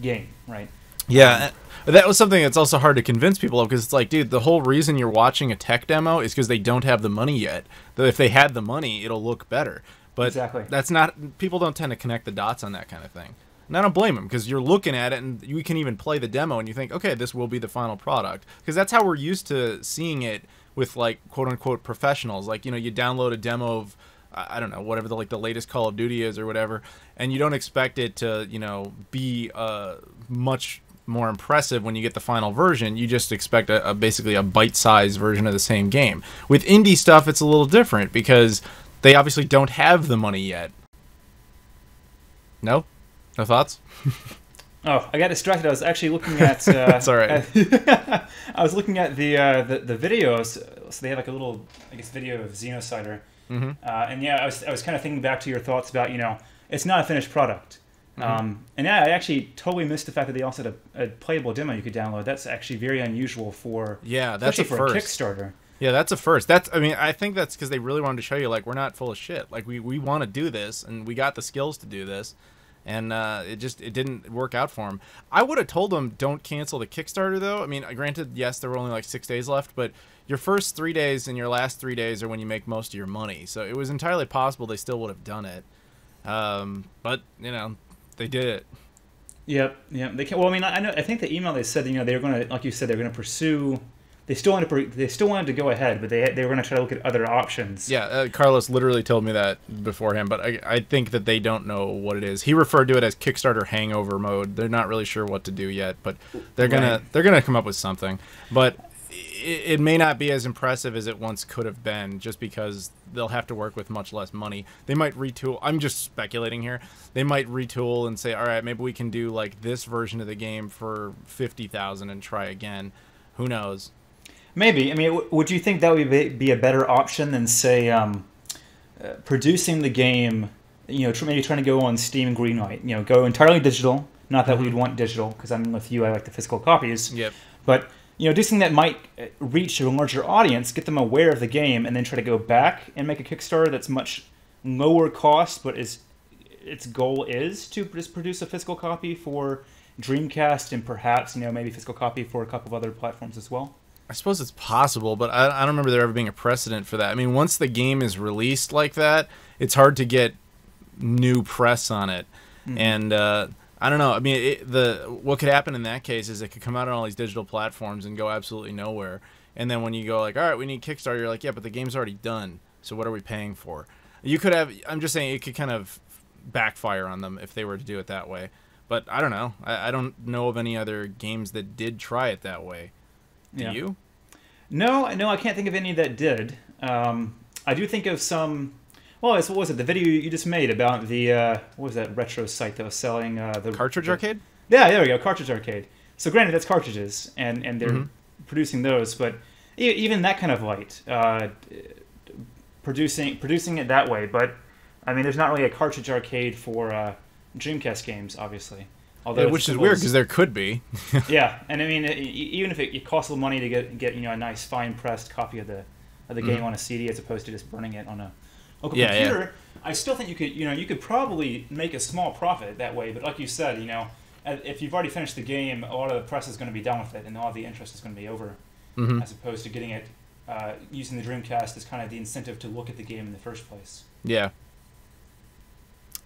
game, right? Yeah, that was something that's also hard to convince people of, because it's like, dude, the whole reason you're watching a tech demo is because they don't have the money yet. Though if they had the money, it'll look better. But exactly. That's not, people don't tend to connect the dots on that kind of thing. And I don't blame them, because you're looking at it and you can even play the demo and you think, okay, this will be the final product. Because that's how we're used to seeing it with, like, quote-unquote professionals. Like, you download a demo of, I don't know, whatever the latest Call of Duty is or whatever, and you don't expect it to, be much more impressive when you get the final version. You just expect basically a bite-sized version of the same game. With indie stuff, it's a little different because they obviously don't have the money yet. No thoughts? Oh, I got distracted. I was actually looking at. That's all right. I was looking at the videos. So they have like a little, I guess, video of Xenocider. And yeah, I was kind of thinking back to your thoughts about it's not a finished product. And yeah, I actually totally missed the fact that they also had a playable demo you could download. That's actually very unusual for that's a first. A Kickstarter. Yeah, that's a first. I think that's because they really wanted to show you, like, we're not full of shit. Like, we want to do this, and we got the skills to do this, and it didn't work out for them. I would have told them don't cancel the Kickstarter, though. I mean, granted, yes, there were only like 6 days left, but your first 3 days and your last 3 days are when you make most of your money. So it was entirely possible they still would have done it. But they did it. Yep. They can. Well, I mean, I think the email they said they were going to, like you said, they're going to pursue. They still wanted to go ahead, but they were going to try to look at other options. Yeah, Carlos literally told me that beforehand, but I think that they don't know what it is. He referred to it as Kickstarter hangover mode. They're not really sure what to do yet, but they're gonna come up with something. But it may not be as impressive as it once could have been, just because they'll have to work with much less money. They might retool. I'm just speculating here. They might retool and say, all right, maybe we can do like this version of the game for $50,000 and try again. Who knows? Maybe. I mean, would you think that would be a better option than, say, producing the game, maybe trying to go on Steam and Greenlight, go entirely digital? Not that we'd want digital, because I'm with you, I like the physical copies. Yep. But do something that might reach a larger audience, get them aware of the game, and then try to go back and make a Kickstarter that's much lower cost, but its goal is to just produce a physical copy for Dreamcast and perhaps, maybe physical copy for a couple of other platforms as well? I suppose it's possible, but I don't remember there ever being a precedent for that. I mean, once the game is released like that, it's hard to get new press on it. And I don't know. I mean, what could happen in that case is it could come out on all these digital platforms and go absolutely nowhere. And then when you go like, all right, we need Kickstarter, you're like, yeah, but the game's already done. So what are we paying for? You could have, I'm just saying it could kind of backfire on them if they were to do it that way. But I don't know. I don't know of any other games that did try it that way. Do you? No, I can't think of any that did. I do think of some. Well, what was it? The video you just made about the what was that retro site that was selling the Cartridge Arcade? Yeah, there we go, Cartridge Arcade. So granted, that's cartridges, and they're producing those, but even that kind of light, producing it that way. But I mean, there's not really a Cartridge Arcade for Dreamcast games, obviously. Although which is weird because there could be. Yeah, and I mean, even if it costs a little money to get a nice fine pressed copy of the game on a CD as opposed to just burning it on a local computer, I still think you could probably make a small profit that way. But like you said, if you've already finished the game, a lot of the press is going to be done with it, and all the interest is going to be over, as opposed to getting it using the Dreamcast as kind of the incentive to look at the game in the first place. Yeah.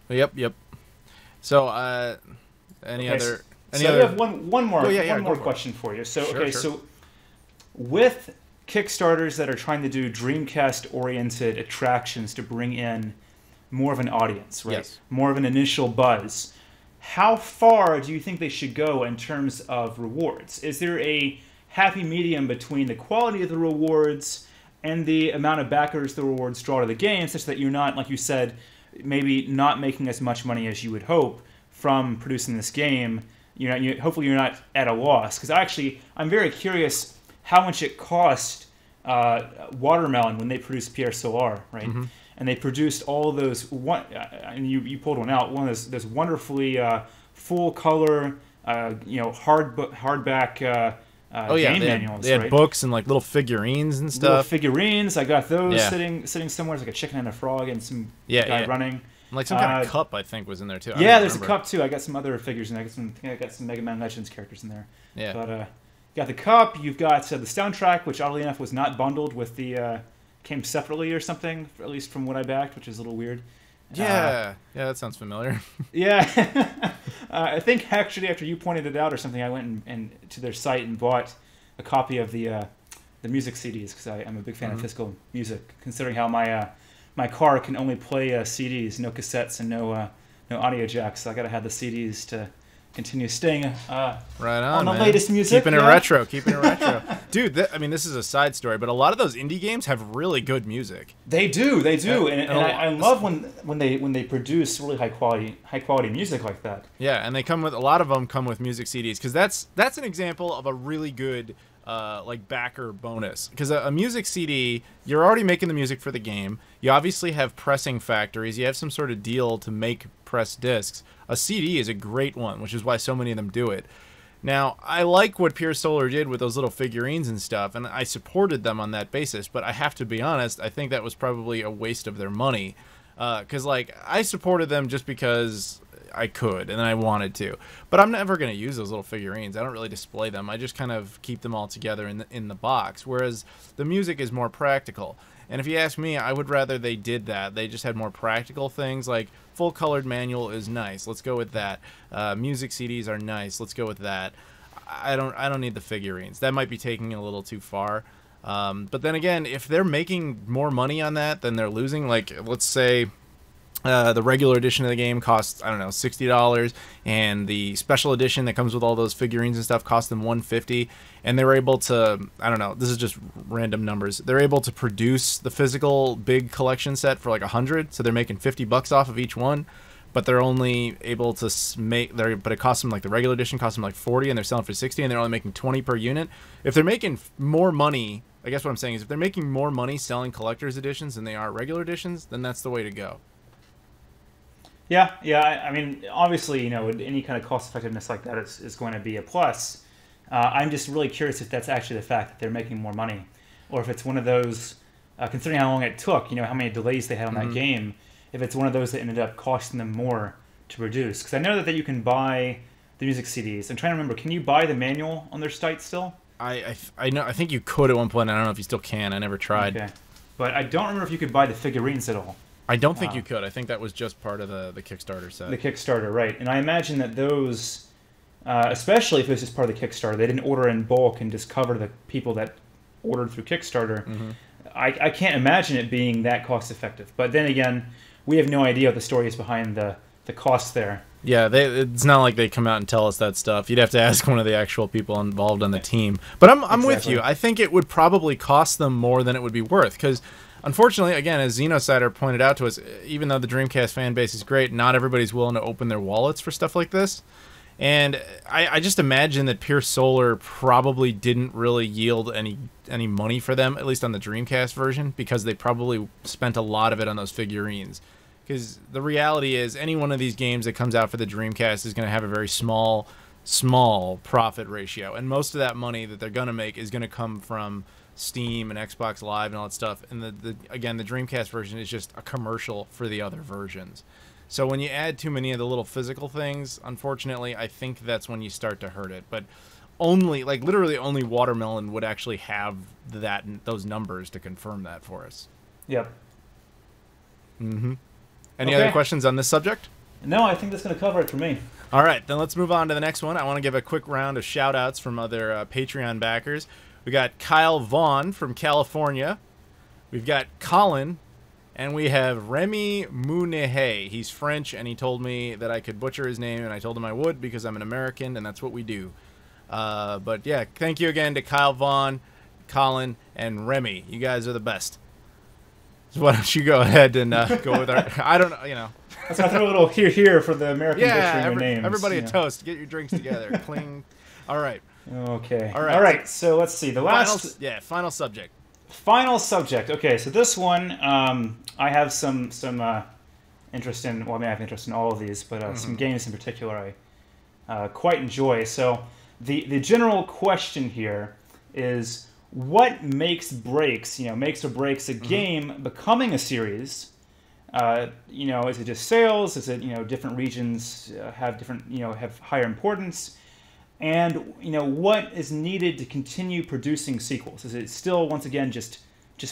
Yep. So. Any other? I have one more question for you. So sure. So with Kickstarters that are trying to do Dreamcast-oriented attractions to bring in more of an audience, right? Yes. More of an initial buzz. How far do you think they should go in terms of rewards? Is there a happy medium between the quality of the rewards and the amount of backers the rewards draw to the game, such that you're not, like you said, maybe not making as much money as you would hope from producing this game? Hopefully you're not at a loss, because I'm very curious how much it cost Watermelon when they produced Pierre Solar, right? And they produced all of those and you pulled one out, one of those wonderfully full color hardback game manuals. They had right? books and like little figurines and stuff. Little figurines, I got those sitting somewhere. It's like a chicken and a frog and some guy running. Like some kind of cup, I think, was in there too. Yeah, there's a cup too. I got some other figures in there. I got some Mega Man Legends characters in there. Yeah. But you got the cup. You've got the soundtrack, which oddly enough was not bundled with the came separately or something, at least from what I backed, which is a little weird. Yeah, that sounds familiar. Yeah. I think actually after you pointed it out or something, I went and to their site and bought a copy of the music CDs, because I'm a big fan of physical music, considering how my car can only play CDs, no cassettes, and no audio jacks. So I gotta have the CDs to continue staying right on the man. latest music. Keeping it retro. Dude, I mean, this is a side story, but a lot of those indie games have really good music. They do, and I love when they produce really high quality music like that. Yeah, and a lot of them come with music CDs, because that's an example of a really good like backer bonus, because a music CD, you're already making the music for the game. You obviously have pressing factories. You have some sort of deal to make press discs. A CD is a great one, which is why so many of them do it. Now, I like what Pierce Solar did with those little figurines and stuff, and I supported them on that basis, but I have to be honest, I think that was probably a waste of their money, because like I supported them just because I could and I wanted to, but I'm never going to use those little figurines. I don't really display them. I just kind of keep them all together in the box, whereas the music is more practical. And if you ask me, I would rather they did that. They just had more practical things, like full colored manual is nice, let's go with that. Music CDs are nice, let's go with that. I don't need the figurines. That might be taking it a little too far. But then again, if they're making more money on that than they're losing, like let's say the regular edition of the game costs, I don't know, $60, and the special edition that comes with all those figurines and stuff cost them $150, and they were able to, I don't know, this is just random numbers, they're able to produce the physical big collection set for like $100, so they're making $50 off of each one, but they're only able to but it costs them, like the regular edition costs them like $40, and they're selling for $60, and they're only making $20 per unit. If they're making more money, I guess what I'm saying is if they're making more money selling collector's editions than they are regular editions, then that's the way to go. Yeah. I mean, obviously, any kind of cost effectiveness like that is going to be a plus. I'm just really curious if that's actually the fact that they're making more money, or if it's one of those, considering how long it took, you know, how many delays they had on that game, if it's one of those that ended up costing them more to produce. Because I know that you can buy the music CDs. I'm trying to remember, can you buy the manual on their site still? I know. I think you could at one point. I don't know if you still can. I never tried. Okay. But I don't remember if you could buy the figurines at all. I don't think you could. I think that was just part of the Kickstarter set. The Kickstarter, right. And I imagine that those, especially if it was just part of the Kickstarter, they didn't order in bulk and just cover the people that ordered through Kickstarter. I can't imagine it being that cost effective. But then again, we have no idea what the story is behind the cost there. Yeah, it's not like they come out and tell us that stuff. You'd have to ask one of the actual people involved on the team. But I'm with you. I think it would probably cost them more than it would be worth. Because, unfortunately, again, as Xenosider pointed out to us, even though the Dreamcast fan base is great, not everybody's willing to open their wallets for stuff like this. And I just imagine that Pure Solar probably didn't really yield any money for them, at least on the Dreamcast version, because they probably spent a lot of it on those figurines. Because the reality is, any one of these games that comes out for the Dreamcast is going to have a very small profit ratio. And most of that money that they're going to make is going to come from Steam and Xbox Live and all that stuff. And again, the Dreamcast version is just a commercial for the other versions. So when you add too many of the little physical things, unfortunately, I think that's when you start to hurt it. But literally only Watermelon would actually have those numbers to confirm that for us. Yep. Any other questions on this subject? No, I think that's going to cover it for me. All right, then let's move on to the next one. I want to give a quick round of shout-outs from other Patreon backers. We got Kyle Vaughn from California. We've got Colin, and we have Remy Munehe. He's French, and he told me that I could butcher his name, and I told him I would because I'm an American, and that's what we do. But yeah, thank you again to Kyle Vaughn, Colin, and Remy. You guys are the best. So why don't you go ahead and go with our... I don't know, you know. Let's throw a little here for the American butchering their names. Everybody a toast. Get your drinks together. Cling. All right. Okay. All right. So let's see. The last... Final subject. Final subject. Okay, so this one, I have some interest in... Well, I mean, I have interest in all of these, but some games in particular I quite enjoy. So the general question here is... What makes or breaks a game becoming a series? You know, is it just sales? Is it, you know, different regions have different, you know, have higher importance? And, you know, what is needed to continue producing sequels? Is it still, once again, just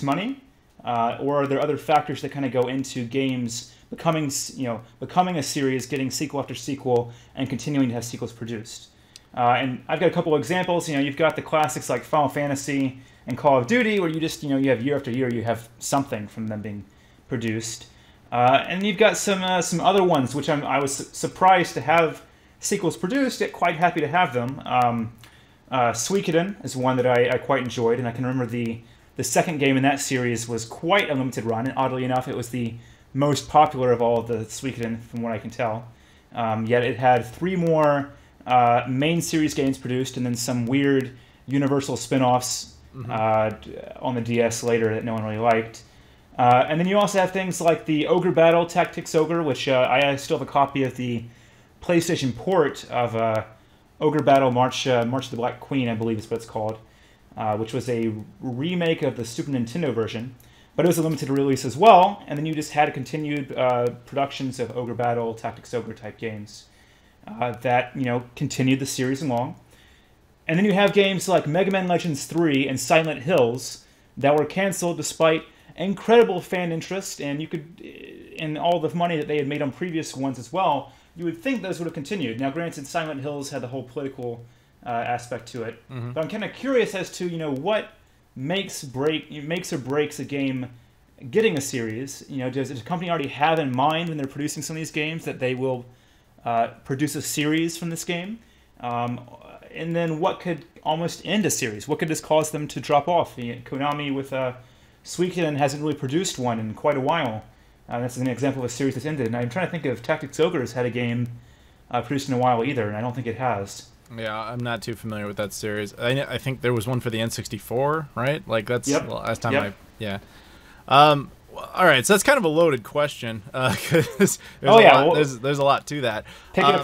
money? Or are there other factors that kind of go into games becoming a series, getting sequel after sequel, and continuing to have sequels produced? And I've got a couple of examples. You know, you've got the classics like Final Fantasy and Call of Duty, where you just, you know, you have year after year, you have something from them being produced. And you've got some other ones, which I was surprised to have sequels produced, yet quite happy to have them. Suikoden is one that I quite enjoyed, and I can remember the second game in that series was quite a limited run, and oddly enough, it was the most popular of all of the Suikoden, from what I can tell. Yet it had 3 more main series games produced, and then some weird Universal spin-offs on the DS later that no one really liked. And then you also have things like the Ogre Battle Tactics Ogre, which I still have a copy of the PlayStation port of Ogre Battle March of the Black Queen, I believe is what it's called, which was a remake of the Super Nintendo version. But it was a limited release as well, and then you just had continued productions of Ogre Battle, Tactics Ogre type games. That, you know, continued the series along. And then you have games like Mega Man Legends 3 and Silent Hills that were canceled despite incredible fan interest, and you could, and all the money that they had made on previous ones as well, you would think those would have continued. Now, granted, Silent Hills had the whole political aspect to it, but I'm kind of curious as to, you know, what makes or breaks a game getting a series. You know, does the company already have in mind when they're producing some of these games that they will produce a series from this game? And then what could almost end a series? What could this cause them to drop off? Konami with Suikoden hasn't really produced one in quite a while. That's an example of a series that's ended. And I'm trying to think if Tactics Ogre has had a game produced in a while either, and I don't think it has. Yeah, I'm not too familiar with that series. I think there was one for the N64, right? Like that's the last time all right, so that's kind of a loaded question. 'Cause there's a lot to that. Pick it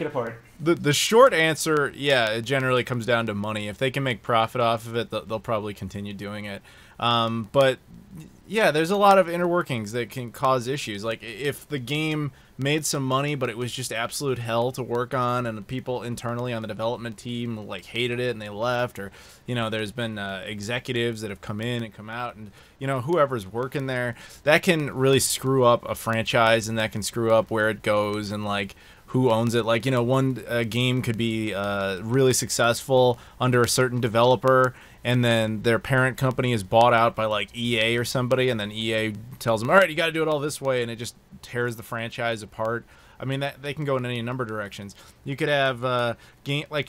apart. The short answer, yeah, it generally comes down to money. If they can make profit off of it, they'll probably continue doing it. But yeah, there's a lot of inner workings that can cause issues. Like if the game made some money, but it was just absolute hell to work on, and the people internally on the development team like hated it and they left, or there's been executives that have come in and come out, and whoever's working there, that can really screw up a franchise, and that can screw up where it goes and like who owns it. Like one game could be really successful under a certain developer, and then their parent company is bought out by like EA or somebody, and then EA tells them, all right, you got to do it all this way, and it just tears the franchise apart. I mean, that they can go in any number of directions. You could have game like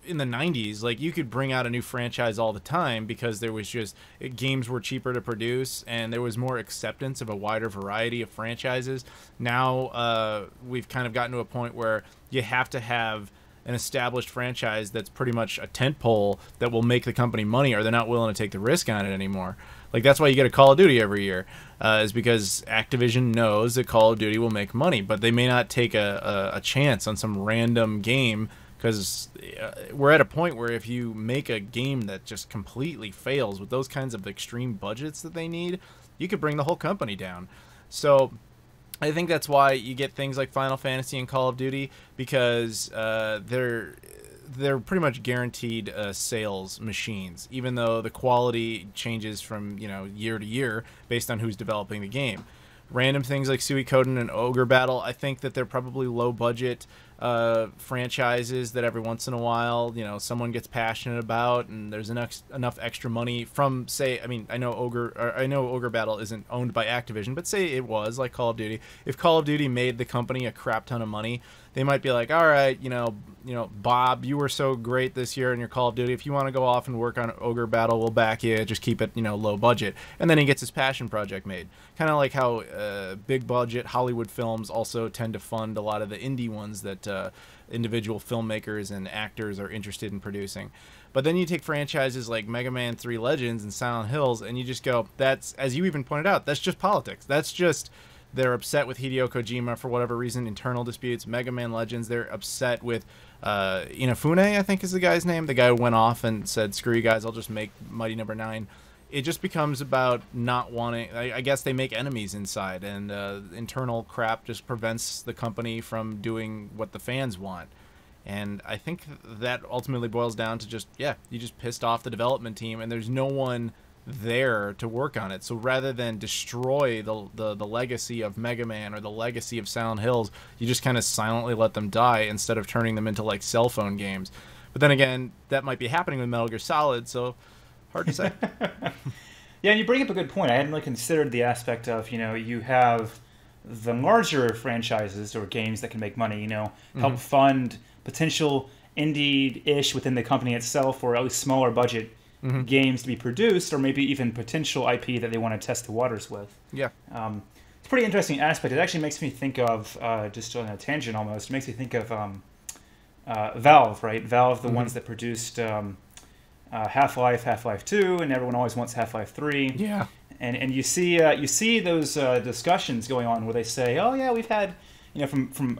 in the 90s, like you could bring out a new franchise all the time because there was just games were cheaper to produce and there was more acceptance of a wider variety of franchises. Now we've kind of gotten to a point where you have to have an established franchise that's pretty much a tentpole that will make the company money, or they're not willing to take the risk on it anymore. Like that's why you get a Call of Duty every year, is because Activision knows that Call of Duty will make money, but they may not take a chance on some random game, because we're at a point where if you make a game that just completely fails with those kinds of extreme budgets that they need, you could bring the whole company down. So I think that's why you get things like Final Fantasy and Call of Duty, because they're pretty much guaranteed sales machines, even though the quality changes from year to year based on who's developing the game. Random things like Suikoden and Ogre Battle, I think that they're probably low budget franchises that every once in a while someone gets passionate about, and there's enough extra money from, say, I mean, I know Ogre Battle isn't owned by Activision, but say it was like Call of Duty. If Call of Duty made the company a crap ton of money, they might be like, all right, Bob, you were so great this year in your Call of Duty. If you want to go off and work on Ogre Battle, we'll back you. Just keep it, low budget. And then he gets his passion project made. Kind of like how big budget Hollywood films also tend to fund a lot of the indie ones that individual filmmakers and actors are interested in producing. But then you take franchises like Mega Man 3 Legends and Silent Hills, and you just go, that's, as you even pointed out, that's just politics. That's just, they're upset with Hideo Kojima for whatever reason, internal disputes. Mega Man Legends, they're upset with Inafune, I think is the guy's name. The guy who went off and said, screw you guys, I'll just make Mighty Number 9. It just becomes about not wanting, I guess they make enemies inside, and internal crap just prevents the company from doing what the fans want. And I think that ultimately boils down to just, yeah, you just pissed off the development team, and there's no one there to work on it. So rather than destroy the legacy of Mega Man or the legacy of Silent Hills, you just kind of silently let them die instead of turning them into like cell phone games. But then again, that might be happening with Metal Gear Solid, so hard to say. Yeah, and you bring up a good point. I hadn't really considered the aspect of, you have the larger franchises or games that can make money, help fund potential indie-ish within the company itself, or at least smaller budget games to be produced, or maybe even potential IP that they want to test the waters with. Yeah. It's a pretty interesting aspect. It actually makes me think of, just on a tangent almost, it makes me think of Valve, right? Valve, the ones that produced Half-Life, Half-Life 2, and everyone always wants Half-Life 3. Yeah. And you see those discussions going on where they say, oh yeah, we've had from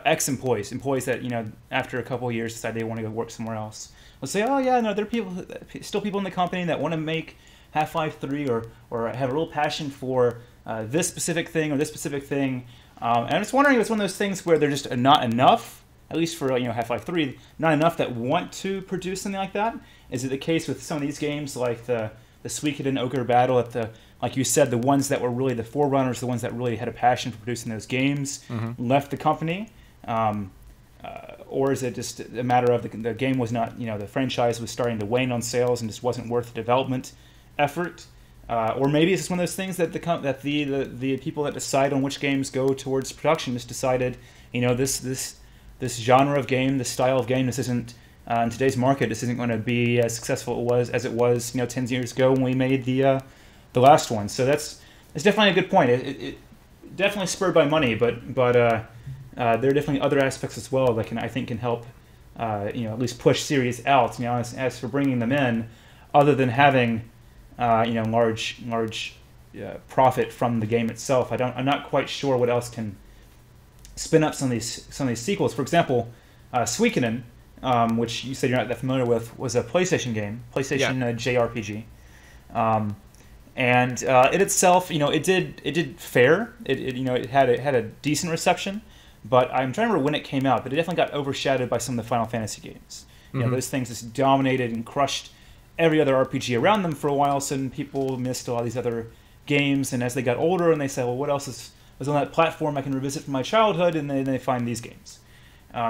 ex-employees that after a couple of years decide they want to go work somewhere else. They'll say, oh yeah, no, there are still people in the company that want to make Half-Life 3 or have a real passion for this specific thing or this specific thing. And I'm just wondering if it's one of those things where they're just not enough, at least for Half-Life 3, not enough that want to produce something like that. Is it the case with some of these games like the Suikoden Ogre Battle, like you said, the ones that were really the forerunners, the ones that really had a passion for producing those games, left the company? Or is it just a matter of the game was not, the franchise was starting to wane on sales and just wasn't worth the development effort? Or maybe it's just one of those things that the people that decide on which games go towards production just decided, this genre of game, this style of game, this isn't in today's market. This isn't going to be as successful as it was 10 years ago when we made the last one. So it's definitely a good point. It definitely spurred by money, but there are definitely other aspects as well that I think can help at least push series out. As for bringing them in, other than having large profit from the game itself, I'm not quite sure what else can spin up some of these sequels. For example, Suikoden, which you said you're not that familiar with, was a PlayStation game, PlayStation JRPG. And it itself, it did fair. It had a decent reception, but I'm trying to remember when it came out. But it definitely got overshadowed by some of the Final Fantasy games. Those things just dominated and crushed every other RPG around them for a while. So then people missed a lot of these other games, and as they got older, and they said, well, what else was on that platform I can revisit from my childhood, and then they find these games.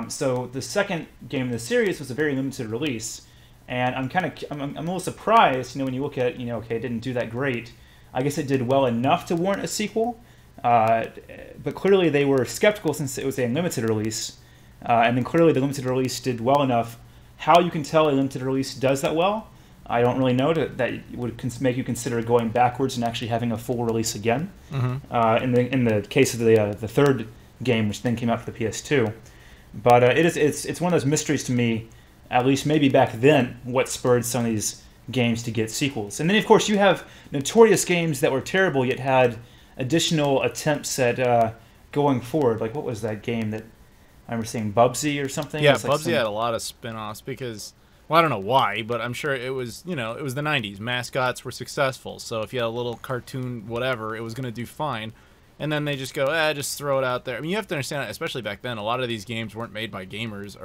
So the second game in the series was a very limited release. And I'm a little surprised, when you look at, okay, it didn't do that great. I guess it did well enough to warrant a sequel, but clearly they were skeptical since it was a limited release, and then clearly the limited release did well enough. How you can tell a limited release does that well, I don't really know. That would make you consider going backwards and actually having a full release again. In the case of the third game, which then came out for the PS2, but it's one of those mysteries to me. At least maybe back then, what spurred some of these games to get sequels. And then, of course, you have notorious games that were terrible yet had additional attempts at going forward. Like, what was that game that I remember seeing, Bubsy or something? Yeah, Bubsy had a lot of spin-offs because, well, I don't know why, but I'm sure it was, it was the 90s. Mascots were successful, so if you had a little cartoon whatever, it was going to do fine. And then they just go, just throw it out there. I mean, you have to understand, especially back then, a lot of these games weren't made by gamers,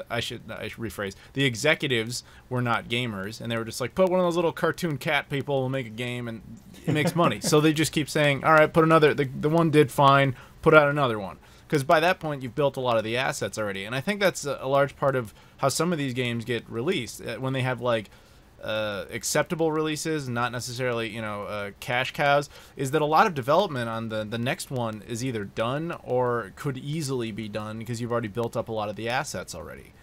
I should rephrase. The executives were not gamers, and they were just like, put one of those little cartoon cat people, we'll make a game, and it makes money. So they just keep saying, all right, put another, the one did fine, put out another one. Because by that point, you've built a lot of the assets already. And I think that's a large part of how some of these games get released. When they have, like, acceptable releases, not necessarily, cash cows, is that a lot of development on the next one is either done or could easily be done because you've already built up a lot of the assets already.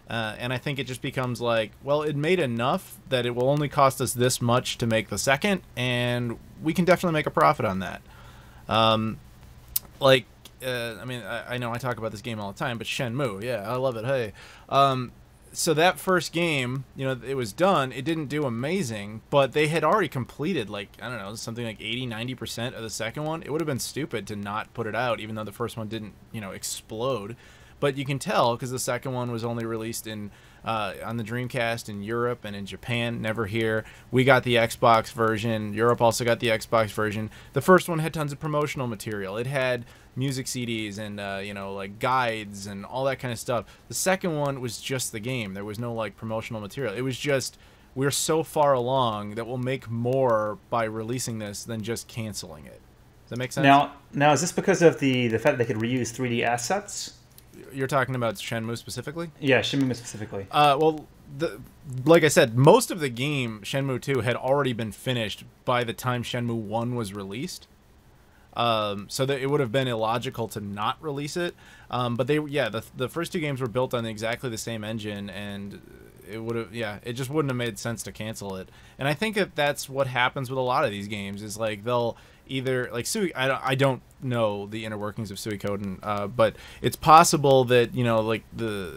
And I think it just becomes like, well, it made enough that it will only cost us this much to make the second, and we can definitely make a profit on that. I know I talk about this game all the time, but Shenmue, yeah, I love it, hey. So that first game, it was done. It didn't do amazing, but they had already completed, like, I don't know, something like 80-90% of the second one. It would have been stupid to not put it out, even though the first one didn't, explode. But you can tell because the second one was only released on the Dreamcast in Europe and in Japan, never here. We got the Xbox version. Europe also got the Xbox version. The first one had tons of promotional material. It had music CDs and like guides and all that kind of stuff. The second one was just the game. There was no like promotional material. It was just, we're so far along that we'll make more by releasing this than just canceling it. Does that make sense? Now is this because of the fact that they could reuse 3D assets? You're talking about Shenmue specifically? Yeah, Shenmue specifically. Like I said, most of the game, Shenmue 2, had already been finished by the time Shenmue 1 was released. So that it would have been illogical to not release it. But the first two games were built on exactly the same engine, and it just wouldn't have made sense to cancel it. And I think that's what happens with a lot of these games, is like they'll either, like I don't know the inner workings of Suikoden, but it's possible that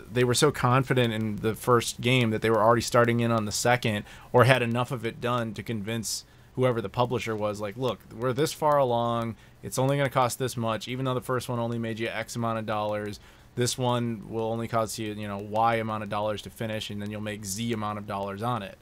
they were so confident in the first game that they were already starting in on the second, or had enough of it done to convince whoever the publisher was, like, look, we're this far along, it's only going to cost this much, even though the first one only made you X amount of dollars, this one will only cost you, Y amount of dollars to finish, and then you'll make Z amount of dollars on it.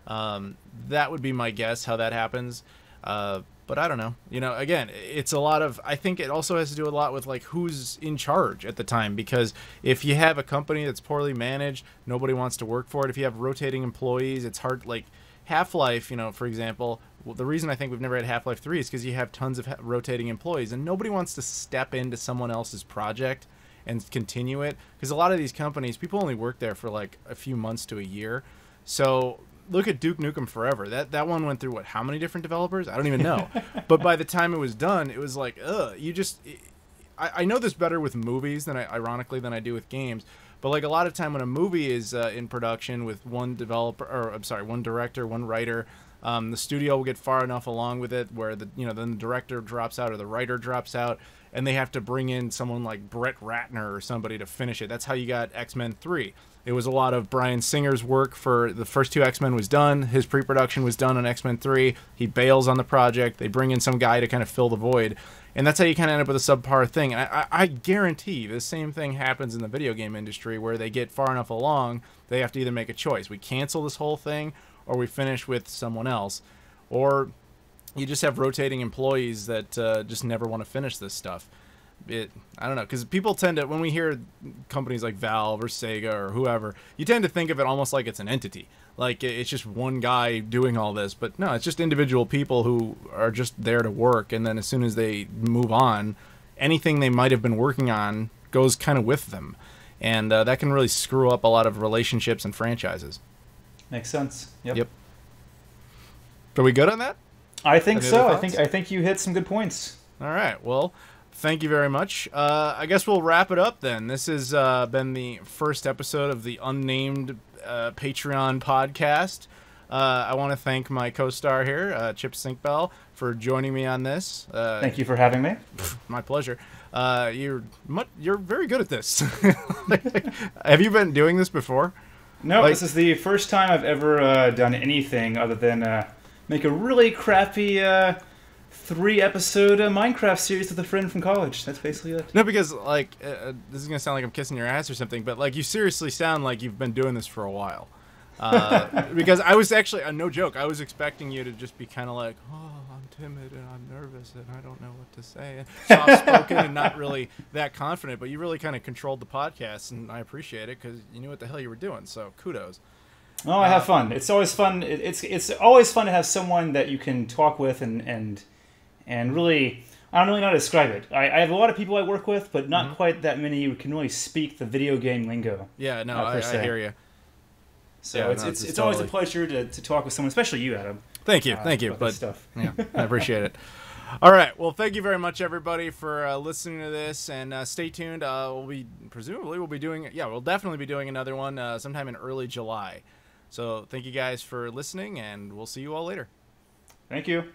That would be my guess how that happens. But I don't know. Again, it's a lot of, I think it also has to do a lot with like who's in charge at the time, because if you have a company that's poorly managed, nobody wants to work for it. If you have rotating employees, it's hard. Like Half-Life, for example, the reason I think we've never had Half-Life 3 is because you have tons of rotating employees, and nobody wants to step into someone else's project and continue it, because a lot of these companies, people only work there for like a few months to a year. So look at Duke Nukem Forever. That one went through how many different developers? I don't even know. But by the time it was done, it was like, I know this better with movies ironically than I do with games. But like a lot of time when a movie is in production with one director, one writer, the studio will get far enough along with it where then the director drops out or the writer drops out, and they have to bring in someone like Brett Ratner or somebody to finish it. That's how you got X-Men 3. It was a lot of Bryan Singer's work for the first two X-Men was done. His pre-production was done on X-Men 3. He bails on the project. They bring in some guy to kind of fill the void. And that's how you kind of end up with a subpar thing. And I guarantee the same thing happens in the video game industry, where they get far enough along, they have to either make a choice. We cancel this whole thing, or we finish with someone else. Or you just have rotating employees that just never want to finish this stuff. I don't know, because people tend to, when we hear companies like Valve or Sega or whoever, you tend to think of it almost like it's an entity. Like, it's just one guy doing all this. But no, it's just individual people who are just there to work. And then as soon as they move on, anything they might have been working on goes kind of with them. And that can really screw up a lot of relationships and franchises. Makes sense. Yep. Yep. Are we good on that? I think so. I think you hit some good points. All right. Well, thank you very much. I guess we'll wrap it up then. This has been the first episode of the unnamed Patreon podcast. I want to thank my co-star here, Chip Sinkbell, for joining me on this. Thank you for having me. My pleasure. You're very good at this. Have you been doing this before? No, this is the first time I've ever done anything other than make a really crappy 3-episode Minecraft series with a friend from college. That's basically it. No, because, like, this is going to sound like I'm kissing your ass or something, but, like, you seriously sound like you've been doing this for a while. Because I was actually, no joke, I was expecting you to just be kind of like, oh, I'm timid and I'm nervous and I don't know what to say. Soft-spoken and not really that confident, but you really kind of controlled the podcast, and I appreciate it because you knew what the hell you were doing, so kudos. Oh, I have fun. It's always fun. It's always fun to have someone that you can talk with and really, I don't really know how to describe it. I have a lot of people I work with, but not quite that many who can really speak the video game lingo. Yeah, no, I hear you. So yeah, it's always a pleasure to talk with someone, especially you, Adam. Thank you. But stuff. Yeah, I appreciate it. All right. Well, thank you very much, everybody, for listening to this, and stay tuned. We'll definitely be doing another one sometime in early July. So thank you guys for listening, and we'll see you all later. Thank you.